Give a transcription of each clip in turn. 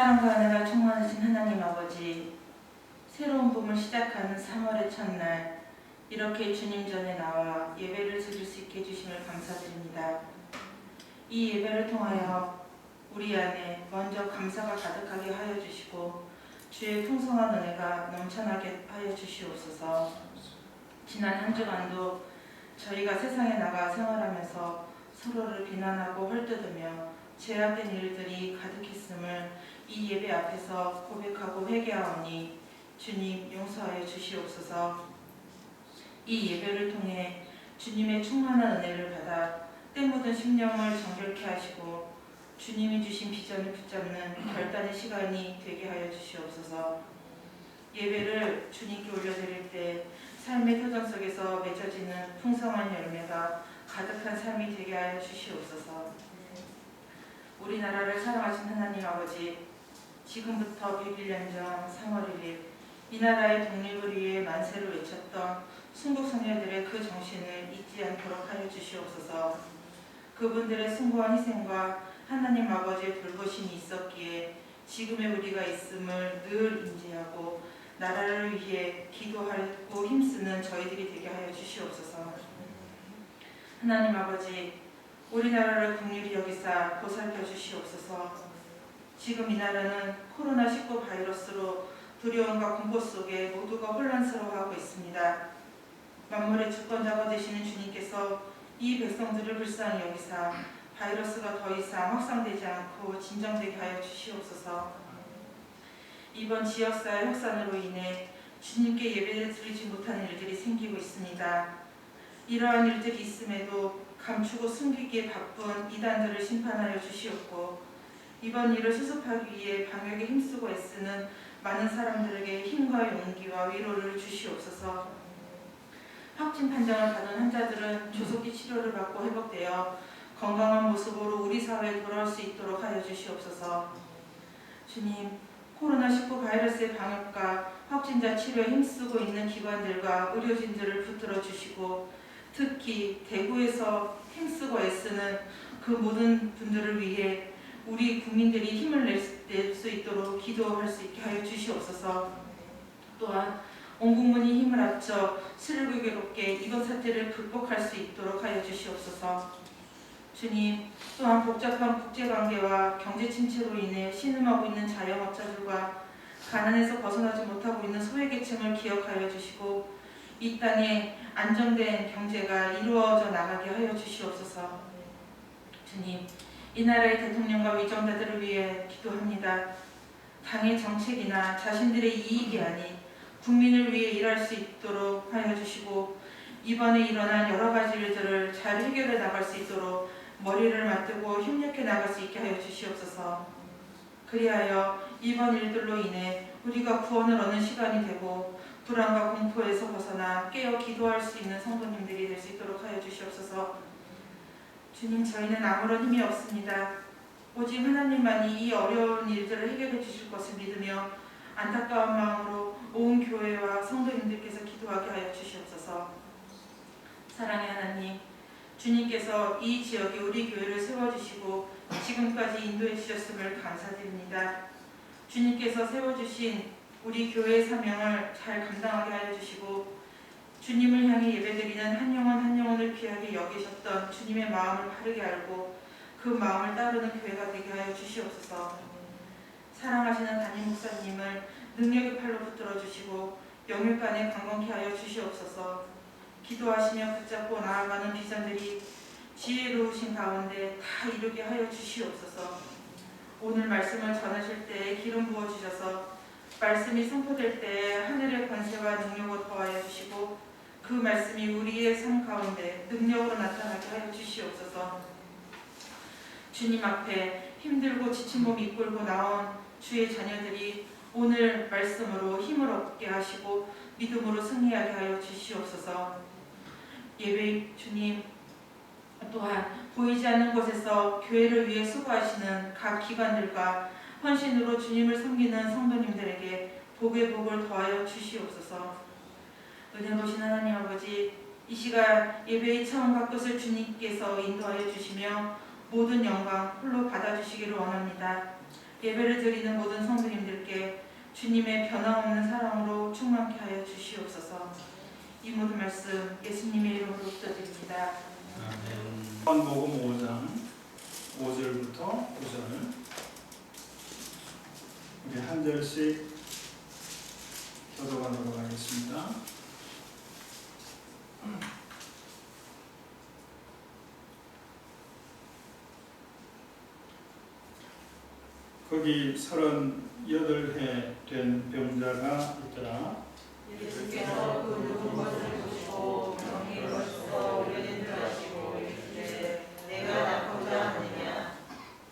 사랑과 은혜가 충만하신 하나님 아버지, 새로운 봄을 시작하는 3월의 첫날 이렇게 주님 전에 나와 예배를 드릴 수 있게 해주심을 감사드립니다. 이 예배를 통하여 우리 안에 먼저 감사가 가득하게 하여 주시고 주의 풍성한 은혜가 넘쳐나게 하여 주시옵소서. 지난 한 주간도 저희가 세상에 나가 생활하면서 서로를 비난하고 헐뜯으며 죄악된 일들이 가득했음을 이 예배 앞에서 고백하고 회개하오니 주님 용서하여 주시옵소서. 이 예배를 통해 주님의 충만한 은혜를 받아 때 묻은 심령을 정결케 하시고 주님이 주신 비전을 붙잡는 결단의 시간이 되게 하여 주시옵소서. 예배를 주님께 올려드릴 때 삶의 표정 속에서 맺어지는 풍성한 열매가 가득한 삶이 되게 하여 주시옵소서. 우리나라를 사랑하신 하나님 아버지, 지금부터 101년 전 3월 1일 이 나라의 독립을 위해 만세를 외쳤던 순국선열들의 그 정신을 잊지 않도록 하여 주시옵소서. 그분들의 숭고한 희생과 하나님 아버지의 돌보심이 있었기에 지금의 우리가 있음을 늘 인지하고 나라를 위해 기도하고 힘쓰는 저희들이 되게 하여 주시옵소서. 하나님 아버지, 우리나라를 긍휼히 여기사 보살펴 주시옵소서. 지금 이 나라는 코로나19 바이러스로 두려움과 공포 속에 모두가 혼란스러워하고 있습니다. 만물의 주권자가 되시는 주님께서 이 백성들을 불쌍히 여기사 바이러스가 더 이상 확산되지 않고 진정되게 하여 주시옵소서. 이번 지역사회 확산으로 인해 주님께 예배를 드리지 못하는 일들이 생기고 있습니다. 이러한 일들이 있음에도 감추고 숨기기에 바쁜 이단들을 심판하여 주시옵고 이번 일을 수습하기 위해 방역에 힘쓰고 애쓰는 많은 사람들에게 힘과 용기와 위로를 주시옵소서. 확진 판정을 받은 환자들은 조속히 치료를 받고 회복되어 건강한 모습으로 우리 사회에 돌아올 수 있도록 하여 주시옵소서. 주님, 코로나19 바이러스의 방역과 확진자 치료에 힘쓰고 있는 기관들과 의료진들을 붙들어 주시고 특히 대구에서 힘쓰고 애쓰는 그 모든 분들을 위해 우리 국민들이 힘을 낼 수 있도록 기도할 수 있게 하여 주시옵소서. 또한 온 국민이 힘을 합쳐 슬기롭게 이번 사태를 극복할 수 있도록 하여 주시옵소서. 주님, 또한 복잡한 국제관계와 경제 침체로 인해 신음하고 있는 자영업자들과 가난에서 벗어나지 못하고 있는 소외계층을 기억하여 주시고 이 땅에 안정된 경제가 이루어져 나가게 하여 주시옵소서. 주님, 이 나라의 대통령과 위정자들을 위해 기도합니다. 당의 정책이나 자신들의 이익이 아닌 국민을 위해 일할 수 있도록 하여 주시고 이번에 일어난 여러 가지 일들을 잘 해결해 나갈 수 있도록 머리를 맞대고 협력해 나갈 수 있게 하여 주시옵소서. 그리하여 이번 일들로 인해 우리가 구원을 얻는 시간이 되고 불안과 공포에서 벗어나 깨어 기도할 수 있는 성도님들이 될 수 있도록 하여 주시옵소서. 주님, 저희는 아무런 힘이 없습니다. 오직 하나님만이 이 어려운 일들을 해결해 주실 것을 믿으며 안타까운 마음으로 온 교회와 성도님들께서 기도하게 하여 주시옵소서. 사랑의 하나님, 주님께서 이 지역에 우리 교회를 세워주시고 지금까지 인도해 주셨음을 감사드립니다. 주님께서 세워주신 우리 교회의 사명을 잘 감당하게 하여 주시고 주님을 향해 예배드리는 한 영혼 한 영혼을 귀하게 여기셨던 주님의 마음을 바르게 알고 그 마음을 따르는 교회가 되게 하여 주시옵소서. 사랑하시는 담임 목사님을 능력의 팔로 붙들어 주시고 영육간에 강건케 하여 주시옵소서. 기도하시며 붙잡고 나아가는 비전들이 지혜로우신 가운데 다 이루게 하여 주시옵소서. 오늘 말씀을 전하실 때 기름 부어주셔서 말씀이 선포될 때 하늘의 권세와 능력으로 더하여 주시고 그 말씀이 우리의 삶 가운데 능력으로 나타나게 하여 주시옵소서. 주님 앞에 힘들고 지친 몸 이끌고 나온 주의 자녀들이 오늘 말씀으로 힘을 얻게 하시고 믿음으로 승리하게 하여 주시옵소서. 예배 주님, 또한 보이지 않는 곳에서 교회를 위해 수고하시는 각 기관들과 헌신으로 주님을 섬기는 성도님들에게 복의 복을 더하여 주시옵소서. 은혜로우신 하나님 아버지, 이 시간 예배의 차원과 끝을 주님께서 인도하여 주시며 모든 영광 홀로 받아주시기를 원합니다. 예배를 드리는 모든 성도님들께 주님의 변함없는 사랑으로 충만케 하여 주시옵소서. 이 모든 말씀 예수님의 이름으로 기도드립니다. 요한복음 5장 5절부터 9절 우리 한 절씩 교독하도록 하겠습니다. 거기 38해 된 병자가 있더라. 예수께서 그 누운 것을 보시고 병이 벌써 오래된 줄 아시고 이르시되 내가 낫고자 하느냐.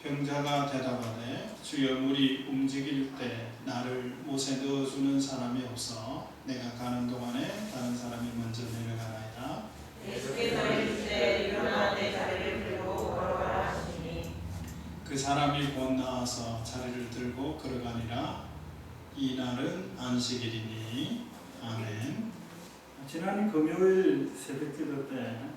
병자가 대답하되 주여 물이 움직일 때 나를 못에 넣어주는 사람이 없어 내가 가는 동안에 다른 사람이 먼저 내려가나이다. 예수께서 이르시되 일어나 내 자리를 들고 걸어가라 하시니 그 사람이 곧 나와서 자리를 들고 걸어가니라. 이 날은 안식일이니. 아멘. 지난 금요일 새벽기도 때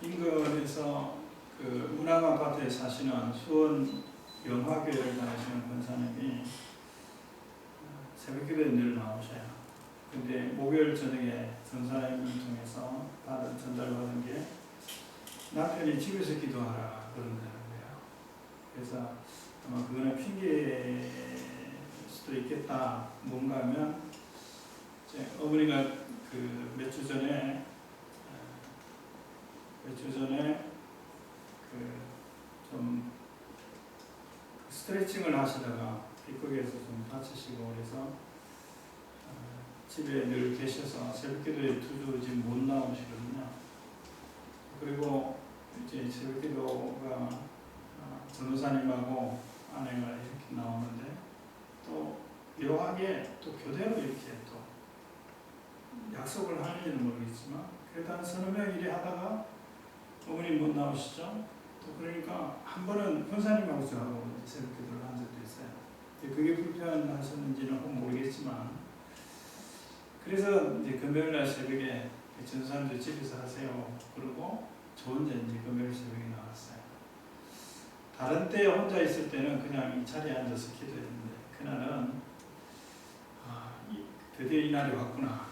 인근에서 그 문화아파트에 사시는 수원 영화교회를 다니시는 권사님이 새벽기도에 늘 나오셔요. 근데 목요일 저녁에 전사님을 통해서 전달받은 게 남편이 집에서 기도하라 그런다는 거예요. 그래서 아마 그거는 핑계일 수도 있겠다. 뭔가 하면 이제 어머니가 그 몇 주 전에 그 좀 스트레칭을 하시다가 빗거기에서 좀 다치시고 그래서 집에 늘 계셔서 새벽기도에 2주 지금 못 나오시거든요. 그리고 이제 새벽기도가 전도사님하고 아내가 이렇게 나오는데 또 묘하게 또 교대로 이렇게 또 약속을 하는지는 모르겠지만 그래도 한 서너 명 일에 하다가 어머니 못 나오시죠? 또 그러니까 한 번은 권사님하고 저하고 새벽기도를 한 적도 있어요. 그게 불편하셨는지는 모르겠지만 그래서 이제 금요일날 새벽에 전사님들 집에서 하세요. 그리고 저 혼자 이제 금요일 새벽에 나왔어요. 다른 때 혼자 있을 때는 그냥 이 자리에 앉아서 기도했는데 그날은 드디어 이 날이 왔구나.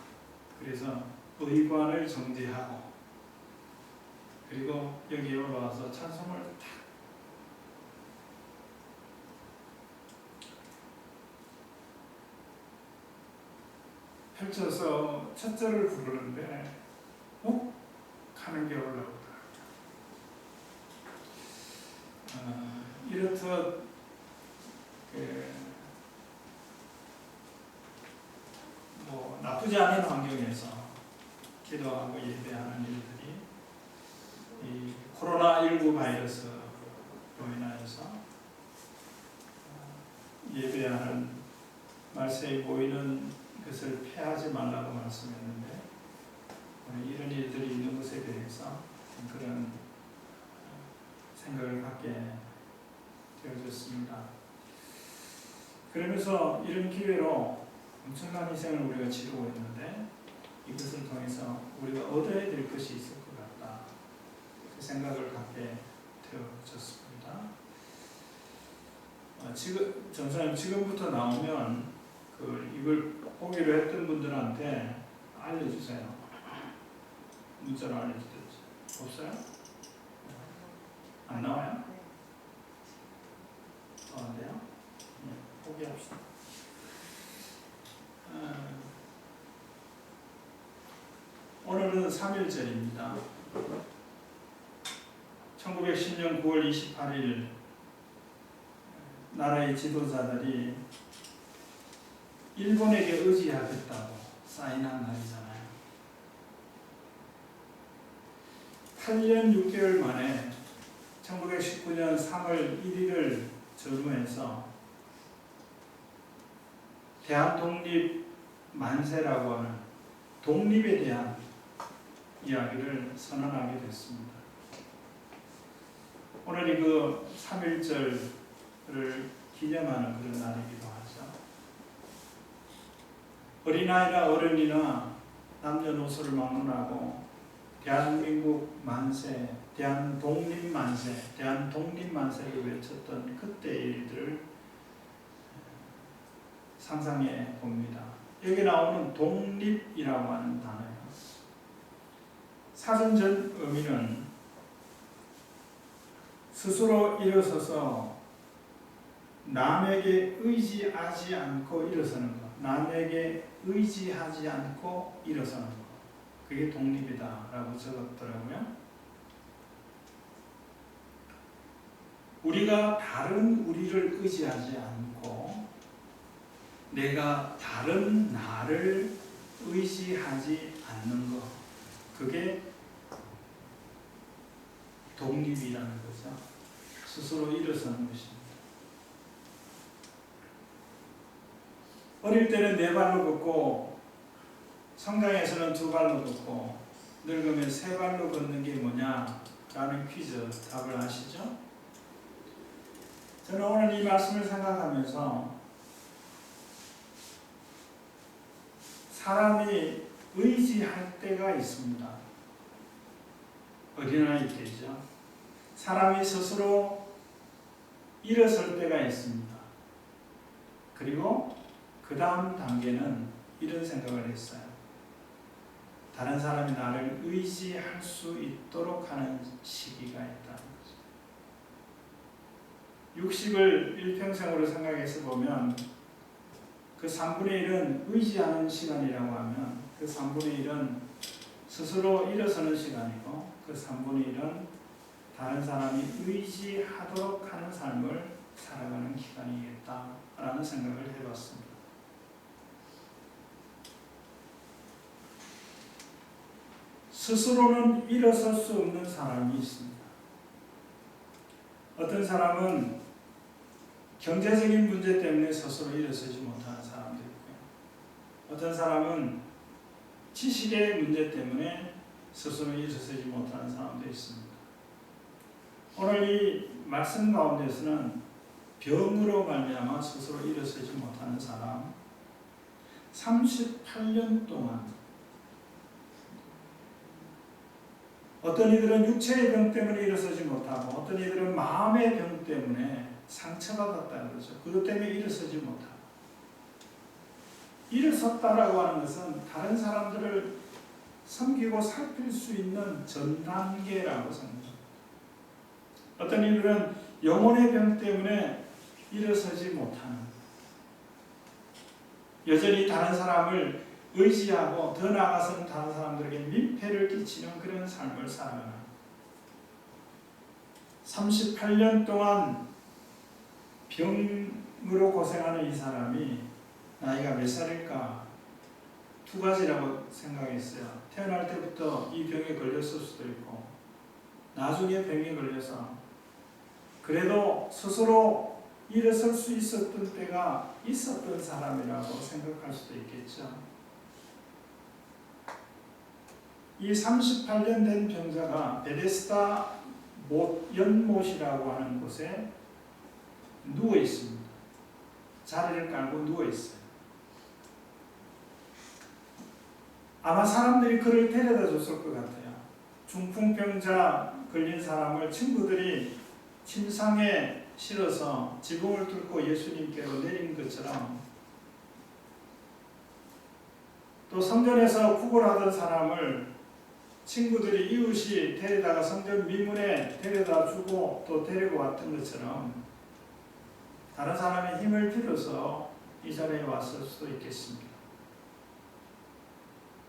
그래서 의관을 정제하고 그리고 여기에 올라와서 찬송을 탁 펼쳐서 첫 절을 부르는데 하는 게 올라오더라고요. 이렇듯 뭐 나쁘지 않은 환경에서 기도하고 예배하는 일들이 이 코로나19 바이러스로 인하여서 예배하는 말세에 보이는 것을 패하지 말라고 말씀했는데 이런 일들이 있는 것에 대해서 그런 생각을 갖게 되어졌습니다. 그러면서 이런 기회로 엄청난 희생을 우리가 치르고 있는데 이것을 통해서 우리가 얻어야 될 것이 있을 것 같다. 그 생각을 갖게 되어졌습니다. 지금 전사님 지금부터 나오면 이걸 보기로 했던 분들한테 알려주세요. 문자로 알려주든지. 없어요? 안 나와요? 안 돼요? 네, 포기합시다. 오늘은 3일절입니다. 1910년 9월 28일 나라의 지도자들이 일본에게 의지하겠다고 사인한 날이잖아요. 8년 6개월 만에 1919년 3월 1일을 전후해서 대한독립 만세라고 하는 독립에 대한 이야기를 선언하게 됐습니다. 오늘이 그 3.1절을 기념하는 그런 날이기도 하죠. 어린아이나 어른이나 남녀노소를 막론하고 대한민국 만세, 대한독립 만세를 외쳤던 그때의 일들을 상상해 봅니다. 여기 나오는 독립이라고 하는 단어예요. 사전적 의미는 스스로 일어서서 남에게 의지하지 않고 일어서는 것, 남에게 의지하지 않고 일어서는 것, 그게 독립이다라고 적었더라고요. 우리가 다른 우리를 의지하지 않고 내가 다른 나를 의지하지 않는 것, 그게 독립이라는 거죠. 스스로 일어서는 것입니다. 어릴 때는 네 발로 걷고 성장해서는 두 발로 걷고 늙으면 세 발로 걷는 게 뭐냐라는 퀴즈 답을 아시죠? 저는 오늘 이 말씀을 생각하면서 사람이 의지할 때가 있습니다. 어린아이 때죠. 사람이 스스로 일어설 때가 있습니다. 그리고 그 다음 단계는 이런 생각을 했어요. 다른 사람이 나를 의지할 수 있도록 하는 시기가 있다는 거죠. 60을 일평생으로 생각해서 보면 그 3분의 1은 의지하는 시간이라고 하면 그 3분의 1은 스스로 일어서는 시간이고 그 3분의 1은 다른 사람이 의지하도록 하는 삶을 살아가는 기간이겠다라는 생각을 해봤습니다. 스스로는 일어설 수 없는 사람이 있습니다. 어떤 사람은 경제적인 문제 때문에 스스로 일어서지 못하는 사람도 있고요. 어떤 사람은 지식의 문제 때문에 스스로 일어서지 못하는 사람도 있습니다. 오늘 이 말씀 가운데서는 병으로 말미암아 스스로 일어서지 못하는 사람 38년 동안 어떤 이들은 육체의 병 때문에 일어서지 못하고 어떤 이들은 마음의 병 때문에 상처받았다는 거죠. 그것 때문에 일어서지 못하고 일어섰다라고 하는 것은 다른 사람들을 섬기고 살필 수 있는 전 단계라고 생각합니다. 어떤 이들은 영혼의 병 때문에 일어서지 못하는 여전히 다른 사람을 의지하고 더 나아가서는 다른 사람들에게 민폐를 끼치는 그런 삶을 살아가는 38년 동안 병으로 고생하는 이 사람이 나이가 몇 살일까? 두 가지라고 생각했어요. 태어날 때부터 이 병에 걸렸을 수도 있고 나중에 병에 걸려서 그래도 스스로 일어설 수 있었던 때가 있었던 사람이라고 생각할 수도 있겠죠. 이 38년 된 병자가 베데스다 연못이라고 하는 곳에 누워 있습니다. 자리를 깔고 누워 있어요. 아마 사람들이 그를 데려다 줬을 것 같아요. 중풍병자 걸린 사람을 친구들이 침상에 실어서 지붕을 뚫고 예수님께로 내린 것처럼 또 성전에서 구걸하던 사람을 친구들이 이웃이 데려다가 성전 미문에 데려다 주고 또 데리고 왔던 것처럼 다른 사람의 힘을 빌어서 이 자리에 왔을 수도 있겠습니다.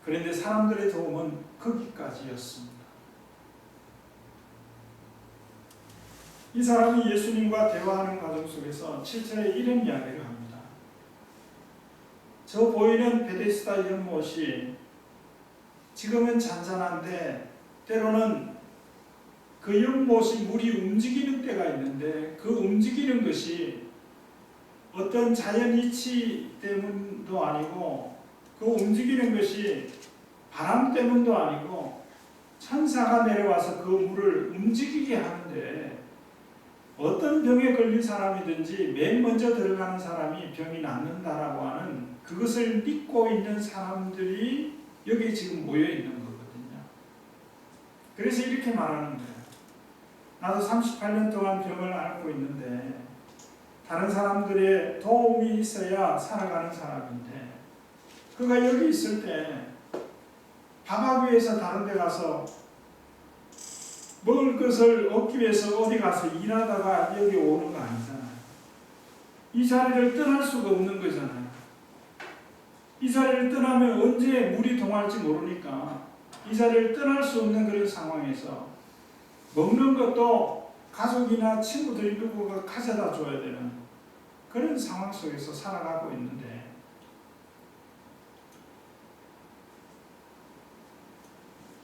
그런데 사람들의 도움은 거기까지였습니다. 이 사람이 예수님과 대화하는 과정 속에서 7절에 이런 이야기를 합니다. 저 보이는 베데스다 연못이 지금은 잔잔한데 때로는 그 연못이 물이 움직이는 때가 있는데 그 움직이는 것이 어떤 자연 이치 때문도 아니고 그 움직이는 것이 바람 때문도 아니고 천사가 내려와서 그 물을 움직이게 하는데 어떤 병에 걸린 사람이든지 맨 먼저 들어가는 사람이 병이 낫는다라고 하는 그것을 믿고 있는 사람들이 여기 지금 모여 있는 거거든요. 그래서 이렇게 말하는 거예요. 나도 38년 동안 병을 앓고 있는데 다른 사람들의 도움이 있어야 살아가는 사람인데 그가 여기 있을 때 밥하기 위해서 다른 데 가서 먹을 것을 얻기 위해서 어디 가서 일하다가 여기 오는 거 아니잖아요. 이 자리를 떠날 수가 없는 거잖아요. 이 자리를 떠나면 언제 물이 동할지 모르니까 이 자리를 떠날 수 없는 그런 상황에서 먹는 것도 가족이나 친구들이 누구가 가져다 줘야 되는 그런 상황 속에서 살아가고 있는데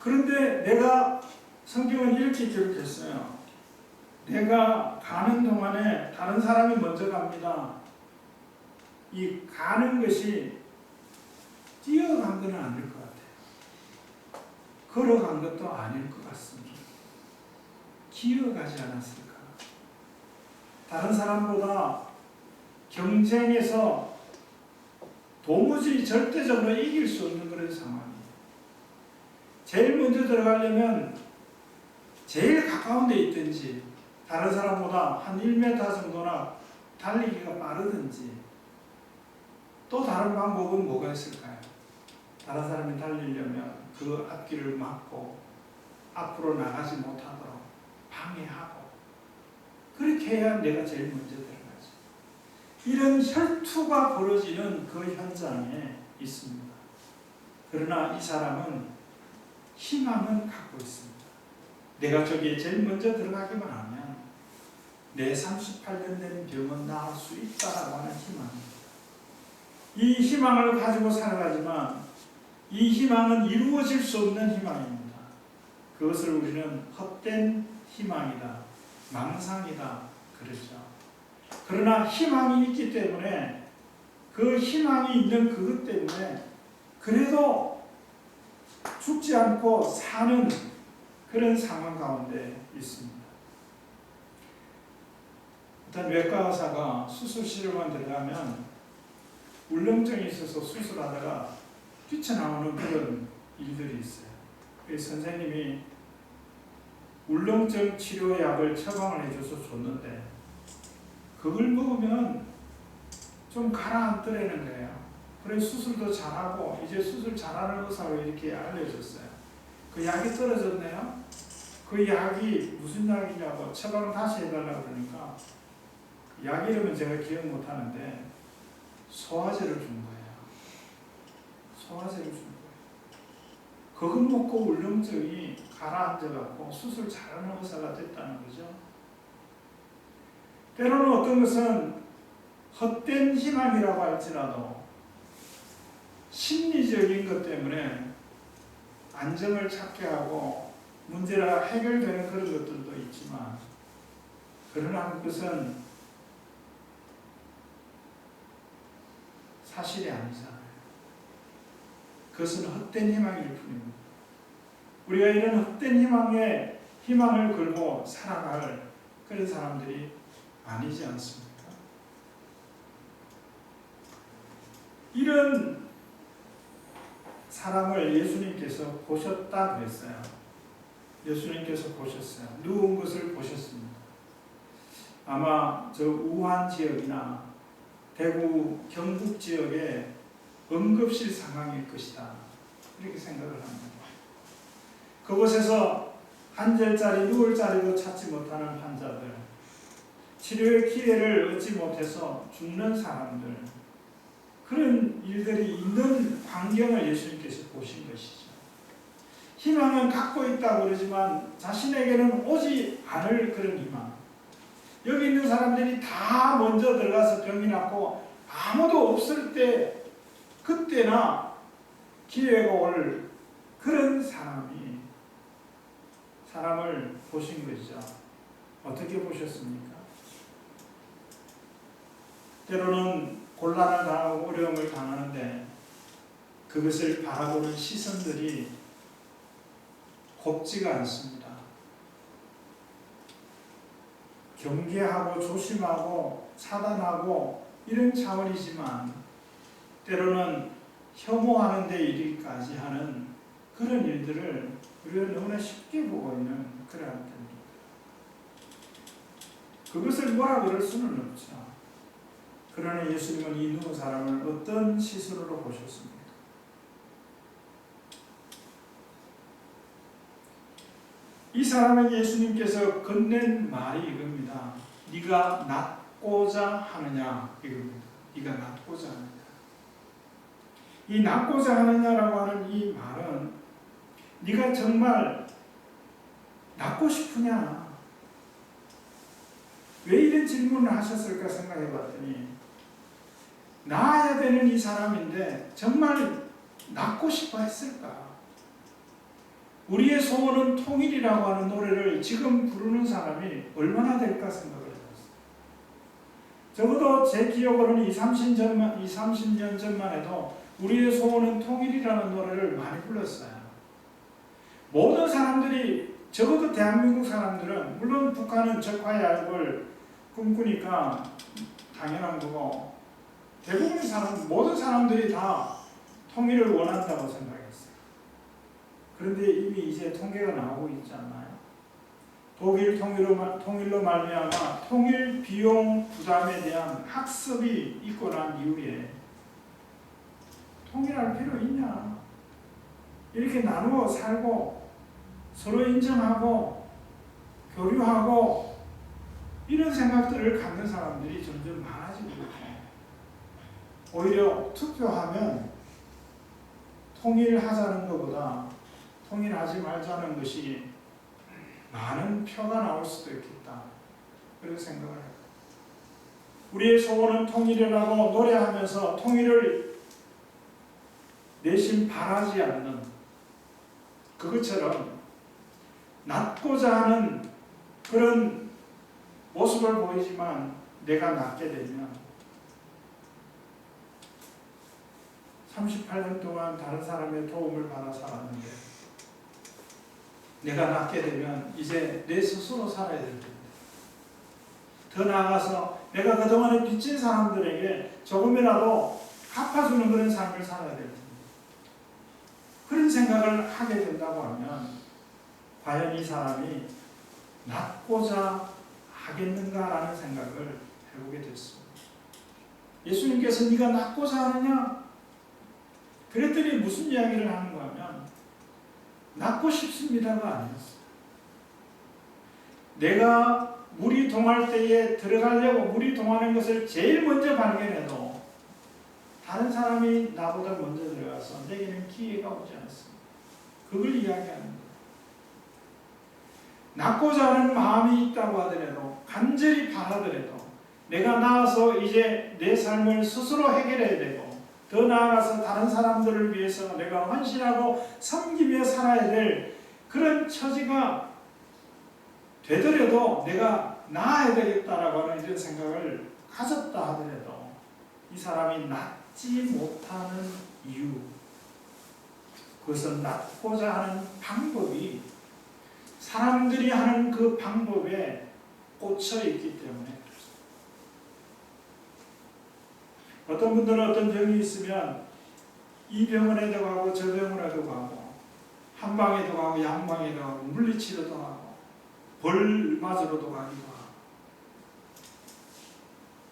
그런데 내가 성경은 이렇게 기록했어요. 내가 가는 동안에 다른 사람이 먼저 갑니다. 이 가는 것이 뛰어간 건 아닐 것 같아요. 걸어간 것도 아닐 것 같습니다. 기어가지 않았을까? 다른 사람보다 경쟁에서 도무지 절대적으로 이길 수 없는 그런 상황이에요. 제일 먼저 들어가려면 제일 가까운 데 있든지 다른 사람보다 한 1m 정도나 달리기가 빠르든지 또 다른 방법은 뭐가 있을까요? 다른 사람이 달리려면 그 앞길을 막고 앞으로 나가지 못하도록 방해하고 그렇게 해야 내가 제일 먼저 들어가죠. 이런 혈투가 벌어지는 그 현장에 있습니다. 그러나 이 사람은 희망은 갖고 있습니다. 내가 저기에 제일 먼저 들어가기만 하면 내 38년 된 병은 나을 수 있다라고 하는 희망입니다. 이 희망을 가지고 살아가지만 이 희망은 이루어질 수 없는 희망입니다. 그것을 우리는 헛된 희망이다, 망상이다 그러죠. 그러나 희망이 있기 때문에 그 희망이 있는 그것 때문에 그래도 죽지 않고 사는 그런 상황 가운데 있습니다. 일단 외과 의사가 수술실에만 들어가면 울렁증이 있어서 수술하다가 뛰쳐나오는 그런 일들이 있어요. 그래서 선생님이 울렁증 치료약을 처방을 해줘서 줬는데 그걸 먹으면 좀 가라앉더라는 거예요. 그래서 수술도 잘하고 이제 수술 잘하는 의사로 이렇게 알려줬어요. 그 약이 떨어졌네요. 그 약이 무슨 약이냐고 처방 다시 해달라고 그러니까 약 이름은 제가 기억 못하는데 소화제를 준 거예요. 소화제를 준 거예요. 그거 먹고 울렁증이 가라앉아갖고 수술 잘하는 의사가 됐다는 거죠. 때로는 어떤 것은 헛된 희망이라고 할지라도 심리적인 것 때문에 안정을 찾게 하고 문제가 해결되는 그런 것들도 있지만 그러나 그것은 사실이 아니잖아요. 그것은 헛된 희망일 뿐입니다. 우리가 이런 헛된 희망을 걸고 살아갈 그런 사람들이 아니지 않습니까? 이런 사람을 예수님께서 보셨다 그랬어요. 예수님께서 보셨어요. 누운 것을 보셨습니다. 아마 저 우한 지역이나 대구 경북 지역의 응급실 상황일 것이다. 이렇게 생각을 합니다. 그곳에서 앉을 자리, 누울 자리도 찾지 못하는 환자들, 치료의 기회를 얻지 못해서 죽는 사람들, 그런 일들이 있는 광경을 예수님께서 보신 것이죠. 희망은 갖고 있다고 그러지만 자신에게는 오지 않을 그런 희망. 여기 있는 사람들이 다 먼저 들어가서 병이 낫고 아무도 없을 때 그때나 기회가 올 그런 사람을 보신 것이죠. 어떻게 보셨습니까? 때로는 곤란을 당하고 어려움을 당하는데 그것을 바라보는 시선들이 곱지가 않습니다. 경계하고 조심하고 차단하고 이런 차원이지만 때로는 혐오하는 데 이르기까지 하는 그런 일들을 우리가 너무나 쉽게 보고 있는 그러한 때입니다. 그것을 뭐라 그럴 수는 없죠. 그러나 예수님은 이 누운 사람을 어떤 시선으로 보셨습니까? 이 사람에게 예수님께서 건넨 말이 이겁니다. 네가 낫고자 하느냐 이겁니다. 네가 낫고자 하느냐. 이 낫고자 하느냐라고 하는 이 말은 네가 정말 낫고 싶으냐? 왜 이런 질문을 하셨을까 생각해 봤더니 나아야 되는 이 사람인데 정말 낫고 싶어 했을까? 우리의 소원은 통일이라고 하는 노래를 지금 부르는 사람이 얼마나 될까 생각을 해봤어요. 적어도 제 기억으로는 30년 전만 해도 우리의 소원은 통일이라는 노래를 많이 불렀어요. 모든 사람들이, 적어도 대한민국 사람들은, 물론 북한은 적화야합을 꿈꾸니까 당연한 거고, 대부분의 모든 사람들이 다 통일을 원한다고 생각했어요. 그런데 이미 이제 통계가 나오고 있지 않나요? 독일 통일로 말미암아 통일 비용 부담에 대한 학습이 있고 난 이후에 통일할 필요 있냐? 이렇게 나누어 살고 서로 인정하고 교류하고 이런 생각들을 갖는 사람들이 점점 많아지고 있고, 오히려 투표하면 통일하자는 것보다 통일하지 말자는 것이 많은 표가 나올 수도 있겠다. 그런 생각을 해요. 우리의 소원은 통일이라고 노래하면서 통일을 내심 바라지 않는 그것처럼 낫고자 하는 그런 모습을 보이지만 내가 낫게 되면 38년 동안 다른 사람의 도움을 받아 살았는데 내가 낫게 되면 이제 내 스스로 살아야 될 텐데, 더 나아가서 내가 그동안에 빚진 사람들에게 조금이라도 갚아주는 그런 삶을 살아야 될 텐데, 그런 생각을 하게 된다고 하면 과연 이 사람이 낫고자 하겠는가라는 생각을 해보게 됐습니다. 예수님께서 네가 낫고자 하느냐? 그랬더니 무슨 이야기를 하는가 하면 낫고 싶습니다가 아니었어요. 내가 물이 동할 때에 들어가려고 물이 동하는 것을 제일 먼저 발견해도 다른 사람이 나보다 먼저 들어가서 내게는 기회가 오지 않습니다. 그걸 이야기하는 거예요. 낫고자 하는 마음이 있다고 하더라도, 간절히 바라더라도 내가 나아서 이제 내 삶을 스스로 해결해야 되고, 더 나아가서 다른 사람들을 위해서 내가 헌신하고 섬기며 살아야 될 그런 처지가 되더라도 내가 나아야 되겠다라고 하는 이런 생각을 가졌다 하더라도 이 사람이 낫지 못하는 이유, 그것은 낫고자 하는 방법이 사람들이 하는 그 방법에 꽂혀 있기 때문에 그렇습니다. 어떤 분들은 어떤 병이 있으면 이 병원에도 가고 저 병원에도 가고 한방에도 가고 양방에도 가고 물리치료도 하고 벌 맞으러도 가기도 하고,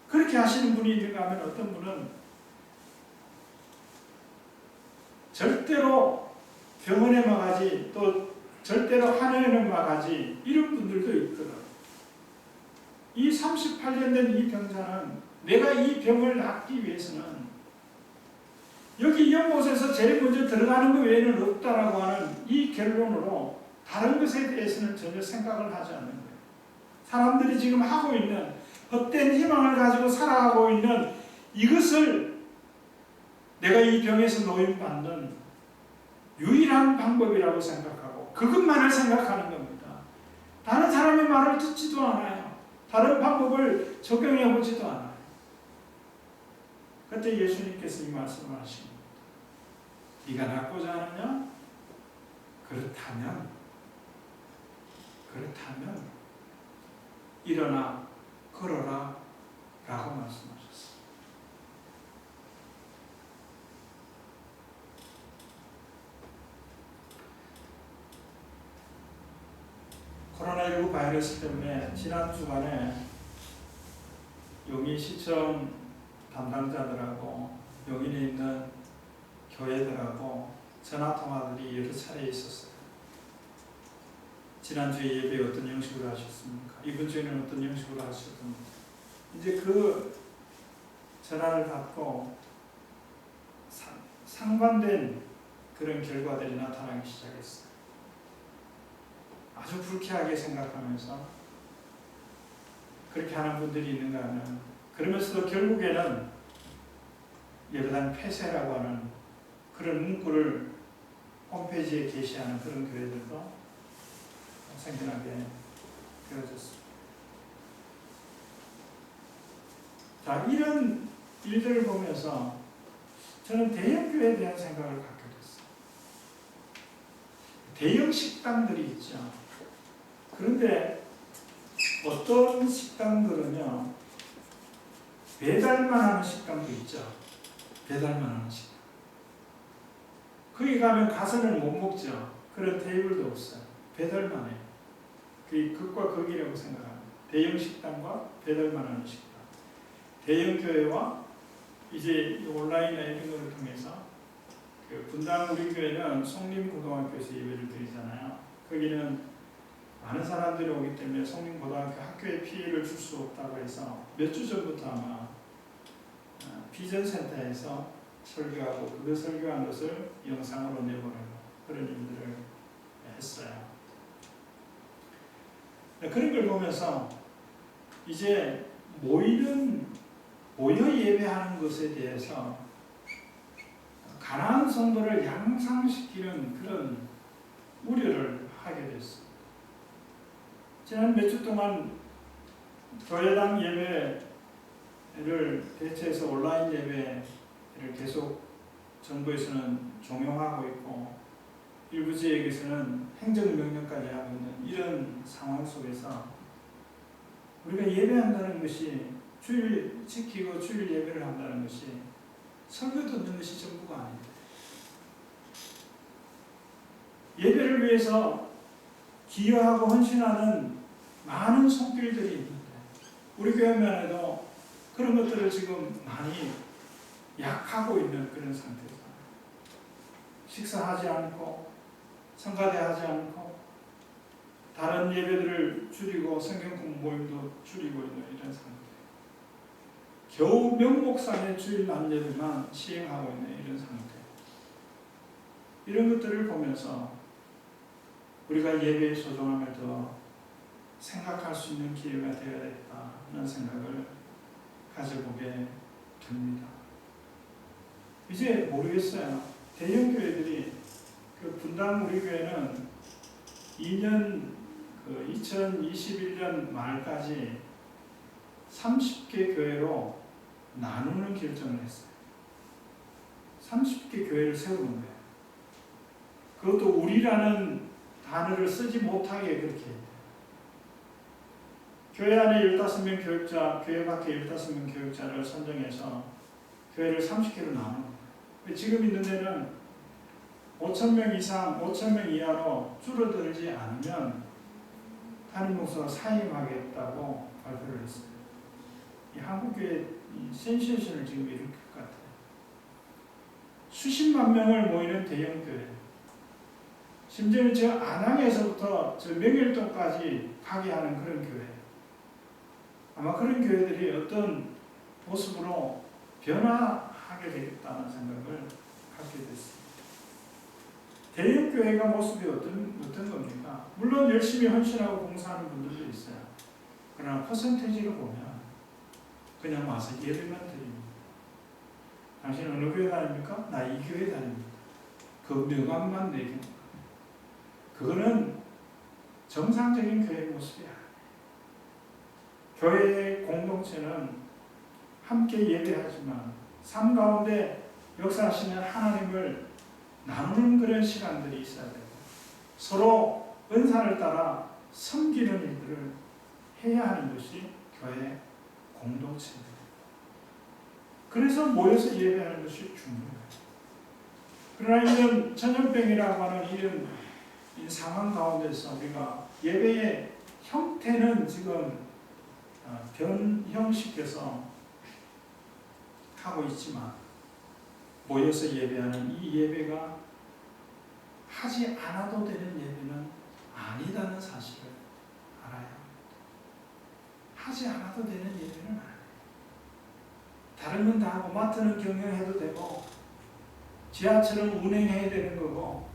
그렇게 하시는 분이 있는가 하면 어떤 분은 절대로 병원에만 가지 또 절대로 하늘에만 가지 이런 분들도 있더라고요. 이 38년 된 이 병자는 내가 이 병을 낫기 위해서는 여기 연못에서 제일 먼저 들어가는 것 외에는 없다라고 하는 이 결론으로 다른 것에 대해서는 전혀 생각을 하지 않는 거예요. 사람들이 지금 하고 있는 헛된 희망을 가지고 살아가고 있는 이것을 내가 이 병에서 노임받는 유일한 방법이라고 생각하고 그것만을 생각하는 겁니다. 다른 사람의 말을 듣지도 않아요. 다른 방법을 적용해 보지도 않아요. 그때 예수님께서 이 말씀을 하십니다. 네가 낫고자 하느냐? 그렇다면 일어나 걸어라 라고 말씀하셨어요. 코로나19 바이러스 때문에 지난 주간에 용인시청 담당자들하고 용인에 있는 교회들하고 전화통화들이 여러 차례 있었어요. 지난주에 예배 어떤 형식으로 하셨습니까? 이번 주에는 어떤 형식으로 하셨습니까? 이제 그 전화를 받고 상반된 그런 결과들이 나타나기 시작했어요. 아주 불쾌하게 생각하면서 그렇게 하는 분들이 있는가 하면, 그러면서도 결국에는 예배당 폐쇄라고 하는 그런 문구를 홈페이지에 게시하는 그런 교회들도 생겨나게 되어졌습니다. 자, 이런 일들을 보면서 저는 대형 교회에 대한 생각을 갖게 됐어요. 대형 식당들이 있죠. 그런데 어떤 식당들은요, 배달만 하는 식당도 있죠. 배달만 하는 식당. 거기 가면 가서는 못 먹죠. 그런 테이블도 없어요. 배달만 해요. 그게 극과 극이라고 생각합니다. 대형 식당과 배달만 하는 식당. 대형 교회와 이제 온라인이나 이런 것을 통해서, 그 분당 우리 교회는 송림고등학교에서 예배를 드리잖아요. 거기는 많은 사람들이 오기 때문에 송림고등학교 학교에 피해를 줄 수 없다고 해서 몇 주 전부터 아마 비전센터에서 설교하고, 그 설교한 것을 영상으로 내보내고 그런 일들을 했어요. 그런 걸 보면서 이제 모여 예배하는 것에 대해서 가난한 성도를 양상시키는 그런 우려를 하게 됐습니다. 지난 몇 주 동안 교회당 예배를 대체해서 온라인 예배를 계속 정부에서는 종용하고 있고, 일부 지역에서는 행정명령까지 하고 있는 이런 상황 속에서 우리가 예배한다는 것이, 주일 지키고 주일 예배를 한다는 것이 설교 듣는 것이 전부가 아닙니다. 예배를 위해서 기여하고 헌신하는 많은 손길들이 있는데, 우리 교회만 해도 그런 것들을 지금 많이 약하고 있는 그런 상태죠. 식사하지 않고, 성가대 하지 않고, 다른 예배들을 줄이고 성경 공부 모임도 줄이고 있는 이런 상태. 겨우 명목상의 주일 낮 예배만 시행하고 있는 이런 상태. 이런 것들을 보면서 우리가 예배의 소중함을 더 생각할 수 있는 기회가 되어야겠다는 생각을 가져보게 됩니다. 이제 모르겠어요. 대형 교회들이, 그 분당 우리 교회는 2021년 말까지 30개 교회로 나누는 결정을 했어요. 30개 교회를 세우는 거예요. 그것도 우리라는 단어를 쓰지 못하게 그렇게 해요. 교회 안에 15명 교육자, 교회 밖에 15명 교육자를 선정해서 교회를 30개로 나누는 거예요. 지금 있는 데는 5,000명 이상, 5,000명 이하로 줄어들지 않으면 담임 목사가 사임하겠다고 발표를 했어요. 이 한국교회 센세이션을 지금 일으킬 것 같아요. 수십만 명을 모이는 대형 교회. 심지어는 저 안양에서부터 저 명일동까지 가게 하는 그런 교회. 아마 그런 교회들이 어떤 모습으로 변화하게 되겠다는 생각을 갖게 됐습니다. 대형 교회가 모습이 어떤 겁니까? 물론 열심히 헌신하고 봉사하는 분들도 있어요. 그러나 퍼센테이지로 보면 그냥 와서 예배만 드립니다. 당신 어느 교회 다닙니까? 나 이 교회 다닙니다. 그 명함만 내깁니다. 그거는 정상적인 교회의 모습이 아니에요. 교회의 공동체는 함께 예배하지만 삶 가운데 역사하시는 하나님을 나누는 그런 시간들이 있어야 되고, 서로 은사를 따라 섬기는 일들을 해야 하는 것이 교회 공동체입니다. 그래서 모여서 예배하는 것이 중요해요. 그러나 이런 전염병이라고 하는 이런 이 상황 가운데서 우리가 예배의 형태는 지금 변형시켜서 하고 있지만 모여서 예배하는 이 예배가 하지 않아도 되는 예배는 아니다는 사실을 알아야 합니다. 하지 않아도 되는 예배는 아니에요. 다른 건 다 하고 마트는 경영해도 되고 지하철은 운행해야 되는 거고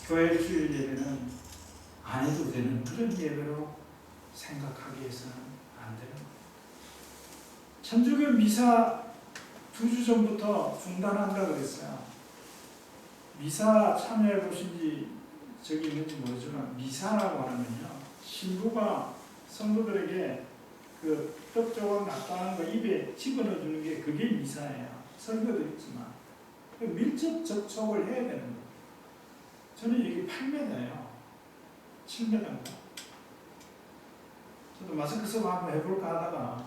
교회 주일 예배는 안 해도 되는 그런 예배로 생각하기 위해서는 안 되는 거예요. 천주교 미사 2주 전부터 중단한다고 그랬어요. 미사 참여해 보신지 저기 있는지 모르지만 미사라고 하면요, 신부가 성도들에게 그 떡 조각 납작한 거 입에 집어넣어 주는 게 그게 미사예요. 설교도 있지만 밀접 접촉을 해야 되는 거예요. 저는 여기 8m예요. 7m인가. 저도 마스크 쓰고 한번 해볼까 하다가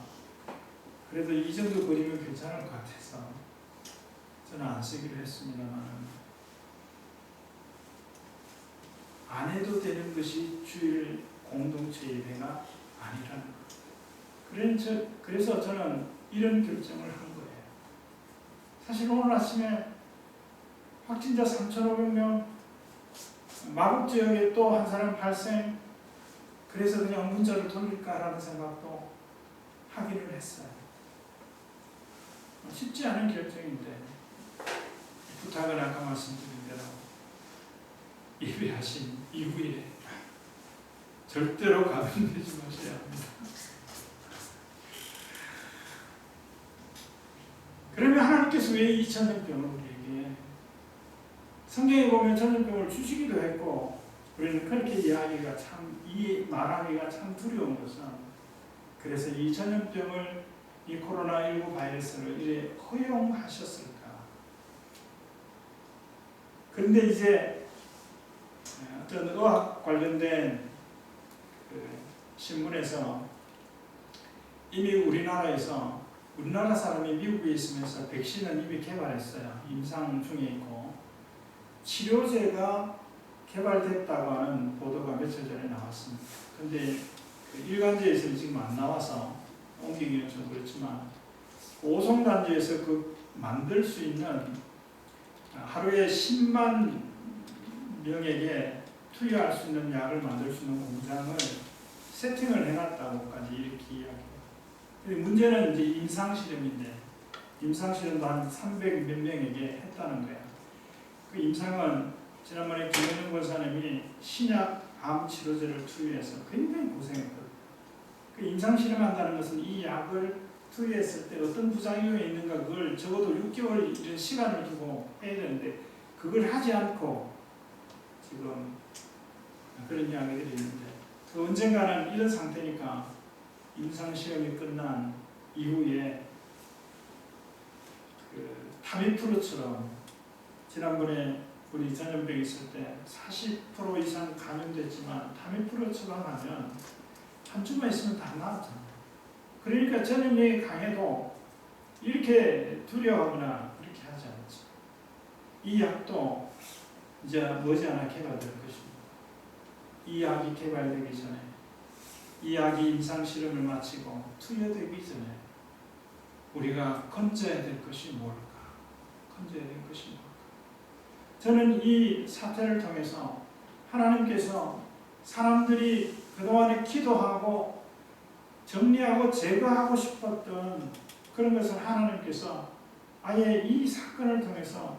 그래도 이 정도 거리면 괜찮을 것 같아서 저는 안 쓰기로 했습니다만, 안 해도 되는 것이 주일 공동체 예배가 아니라는 거예요. 그래서 저는 이런 결정을 한 거예요. 사실 오늘 아침에 확진자 3,500명, 마곡 지역에 또 한 사람 발생, 그래서 그냥 문자를 돌릴까라는 생각도 하기는 했어요. 쉽지 않은 결정인데 부탁은 아까 말씀드린 대로 예배하신 이후에 절대로 감염되지 마셔야 합니다. 그러면 하나님께서 왜 이 전염병을 우리에게, 성경에 보면 전염병을 주시기도 했고 우리는 그렇게 이야기가 참, 이 말하기가 참 두려운 것은, 그래서 이 전염병을, 이 코로나19 바이러스를 이래 허용하셨을까? 그런데 이제 어떤 의학 관련된 그 신문에서 이미 우리나라 사람이 미국에 있으면서 백신은 이미 개발했어요. 임상 중에 있고 치료제가 개발됐다고 하는 보도가 며칠 전에 나왔습니다. 근데 그 일간지에서는 지금 안 나와서 옮기기는 좀 그렇지만, 오송단지에서 그 만들 수 있는, 하루에 10만 명에게 투여할 수 있는 약을 만들 수 있는 공장을 세팅을 해놨다고까지 이렇게 이야기해요. 문제는 이제 임상실험인데, 임상실험도 한 300 몇 명에게 했다는 거예요. 그 임상은 지난번에 김현영 권사님이 신약 암 치료제를 투여해서 굉장히 고생했거든요. 그 임상실험한다는 것은 이 약을 투여했을 때 어떤 부작용이 있는가, 그걸 적어도 6개월 이런 시간을 두고 해야 되는데 그걸 하지 않고 지금 그런 이야기들이 있는데, 그 언젠가는 이런 상태니까 임상시험이 끝난 이후에 그 타미프루처럼, 지난번에 우리 전염병 있을 때 40% 이상 감염됐지만 타미프루처럼 하면 한 주만 있으면 다 나았잖아요. 그러니까 전염력이 강해도 이렇게 두려워하거나 그렇게 하지 않죠. 이 약도 이제 머지않아 개발될 것입니다. 이 약이 개발되기 전에, 이 약이 임상 실험을 마치고 투여되기 전에 우리가 건져야 될 것이 뭘까? 건져야 될 것이 뭘까? 저는 이 사태를 통해서 하나님께서 사람들이 그동안에 기도하고 정리하고 제거하고 싶었던 그런 것을 하나님께서 아예 이 사건을 통해서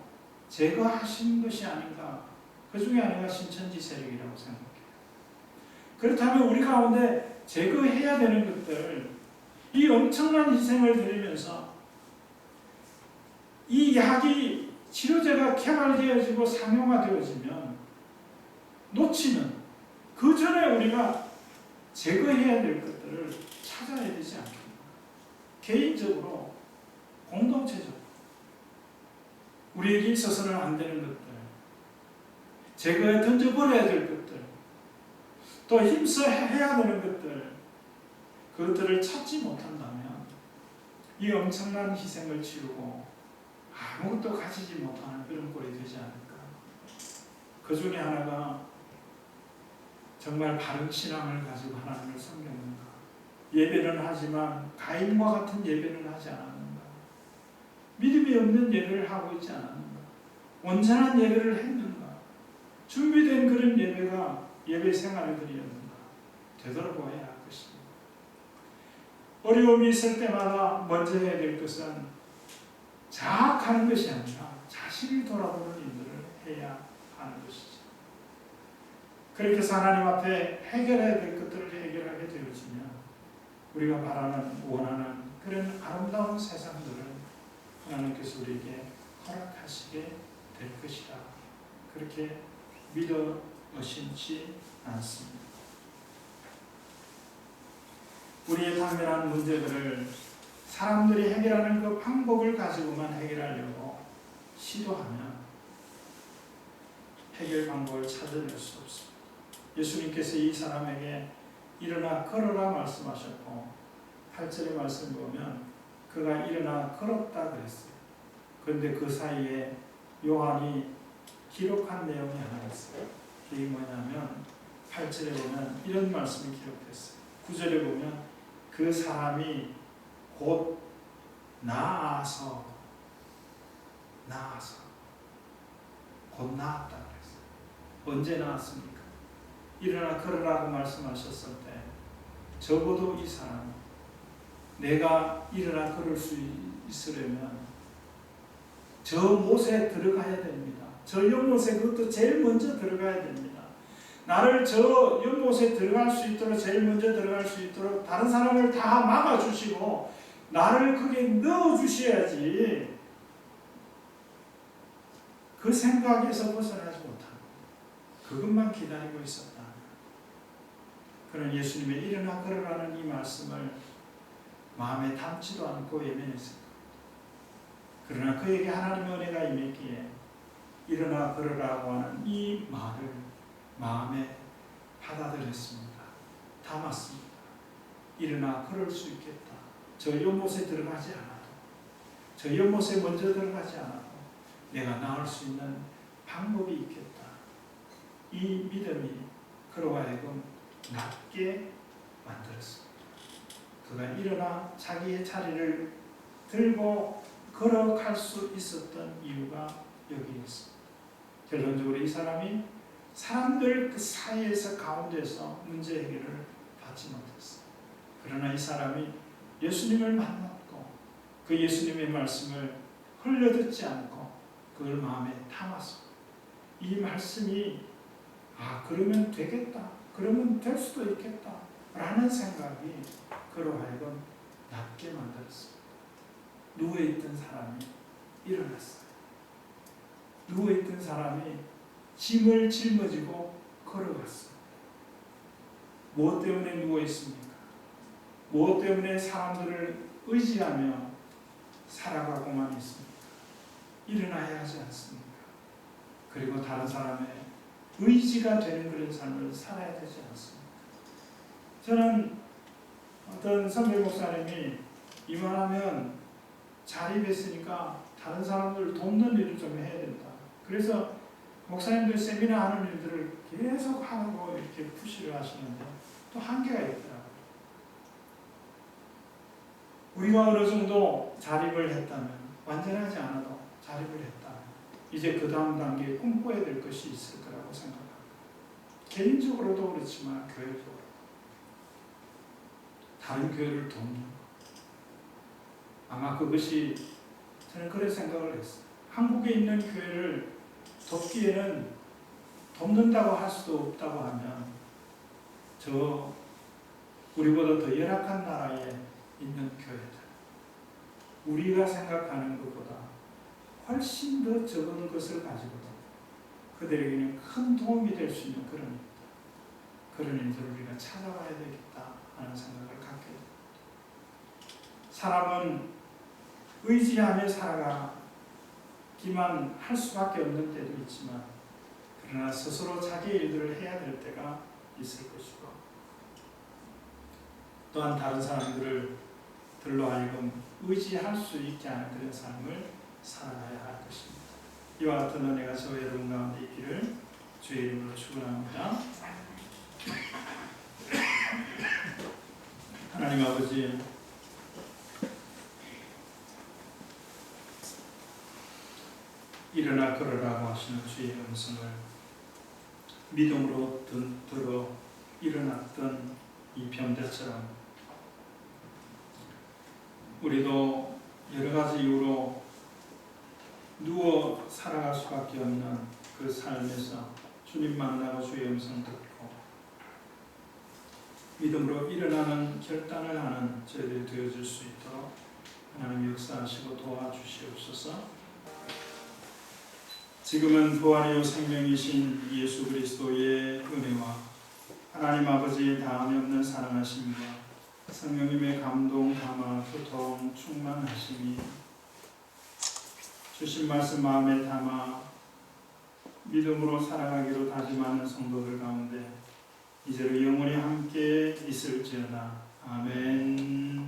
제거하신 것이 아닌가. 그 중에 하나가 신천지 세력이라고 생각해요. 그렇다면 우리 가운데 제거해야 되는 것들, 이 엄청난 희생을 드리면서 이 약이, 치료제가 개발되어지고 상용화되어지면 놓치는, 그 전에 우리가 제거해야 될 것들을 찾아야 되지 않겠나. 개인적으로, 공동체적으로 우리에게 있어서는 안 되는 것들, 제거해 던져버려야 될 것들, 또 힘써 해야 되는 것들, 그것들을 찾지 못한다면 이 엄청난 희생을 치르고 아무것도 가지지 못하는 그런 꼴이 되지 않을까. 그 중에 하나가 정말 바른 신앙을 가지고 하나님을 섬겼는가? 예배는 하지만 가인과 같은 예배는 하지 않았는가? 믿음이 없는 예배를 하고 있지 않았는가? 온전한 예배를 했는가? 준비된 그런 예배가 예배 생활들이었는가? 되돌아보아야 할 것입니다. 어려움이 있을 때마다 먼저 해야 될 것은 자학하는 것이 아니라 자신을 돌아보는 일들을 해야 하는 것이죠. 그렇게 해서 하나님 앞에 해결해야 될 것들을 해결하게 되어지면 우리가 바라는 원하는 그런 아름다운 세상들을 하나님께서 우리에게 허락하시게 될 것이라 그렇게 믿어 의심치 않습니다. 우리의 당면한 문제들을 사람들이 해결하는 그 방법을 가지고만 해결하려고 시도하면 해결 방법을 찾아낼 수 없습니다. 예수님께서 이 사람에게 일어나 걸어라 말씀하셨고 8절의 말씀 보면 그가 일어나 걸었다 그랬어요. 그런데 그 사이에 요한이 기록한 내용이 하나 있어요. 그게 뭐냐면 8절에 보면 이런 말씀이 기록됐어요. 9절에 보면 그 사람이 곧 나아서 곧 나았다 그랬어요. 언제 나았습니까? 일어나 걸으라고 말씀하셨을 때 적어도 이 사람 내가 일어나 걸을 수 있으려면 저 못에 들어가야 됩니다. 저 연못에 그것도 제일 먼저 들어가야 됩니다. 나를 저 연못에 들어갈 수 있도록 제일 먼저 들어갈 수 있도록 다른 사람을 다 막아주시고 나를 거기에 넣어주셔야지 그 생각에서 벗어나지 못하고 그것만 기다리고 있었다. 그런 예수님의 일어나 걸으라는 이 말씀을 마음에 담지도 않고 외면했습니다. 그러나 그에게 하나님의 은혜가 임했기에 일어나 걸으라고 하는 이 말을 마음에 받아들였습니다. 담았습니다. 일어나 걸을 수 있겠다. 저 연못에 들어가지 않아도 저 연못에 먼저 들어가지 않아도 내가 나을 수 있는 방법이 있겠다. 이 믿음이 그로 하여금 낫게 만들었습니다. 그가 일어나 자기의 자리를 들고 걸어갈 수 있었던 이유가 여기 있습니다. 결론적으로 이 사람이 사람들 그 사이에서 가운데서 문제 해결을 받지 못했어요. 그러나 이 사람이 예수님을 만났고 그 예수님의 말씀을 흘려듣지 않고 그걸 마음에 담았습니다. 이 말씀이 그러면 되겠다. 그러면 될 수도 있겠다. 라는 생각이 그로 하여금 낫게 만들었습니다. 누워있던 사람이 일어났어요. 누워있던 사람이 짐을 짊어지고 걸어갔어요. 무엇 때문에 누워있습니까? 무엇 때문에 사람들을 의지하며 살아가고만 있습니까? 일어나야 하지 않습니까? 그리고 다른 사람의 의지가 되는 그런 삶을 살아야 되지 않습니까? 저는 어떤 선배 목사님이 이만하면 자립했으니까 다른 사람들을 돕는 일을 좀 해야 된다. 그래서 목사님들 세미나 하는 일들을 계속 하고 이렇게 푸시를 하시는데 또 한계가 있더라고요. 우리가 어느 정도 자립을 했다면, 완전하지 않아도 자립을 했다면 이제 그 다음 단계에 꿈꿔야 될 것이 있을 거라고 생각합니다. 개인적으로도 그렇지만 교회적으로 다른 교회를 돕는 것. 아마 그것이 저는 그런 생각을 했어요. 한국에 있는 교회를 돕기에는 돕는다고 할 수도 없다고 하면 저 우리보다 더 열악한 나라에 있는 교회들, 우리가 생각하는 것보다 훨씬 더 적은 것을 가지고도 그들에게는 큰 도움이 될 수 있는 그런 일들을 우리가 찾아가야 되겠다 하는 생각을 갖게 됩니다. 사람은 의지하며 살아가기만 할 수밖에 없는 때도 있지만 그러나 스스로 자기의 일들을 해야 될 때가 있을 것이고 또한 다른 사람들을 들로 하여금 의지할 수 있게 하는 그런 삶을 살아가야 할 것입니다. 이와 같은 은혜가 저와 여러분 가운데 있기를 주의 이름으로 축원합니다. 하나님 아버지, 일어나 걸으라고 하시는 주의 음성을 믿음으로 들어 일어났던 이 병자처럼 우리도 여러 가지 이유로 누워 살아갈 수밖에 없는 그 삶에서 주님 만나고 주의 음성 듣고 믿음으로 일어나는 결단을 하는 저희들이 되어줄 수 있도록 하나님 역사하시고 도와주시옵소서. 지금은 부활이요 생명이신 예수 그리스도의 은혜와 하나님 아버지의 다함이 없는 사랑하심과 성령님의 감동, 감화, 교통, 충만하심이 주신 말씀 마음에 담아 믿음으로 살아가기로 다짐하는 성도들 가운데 이제로 영원히 함께 있을지어다. 아멘.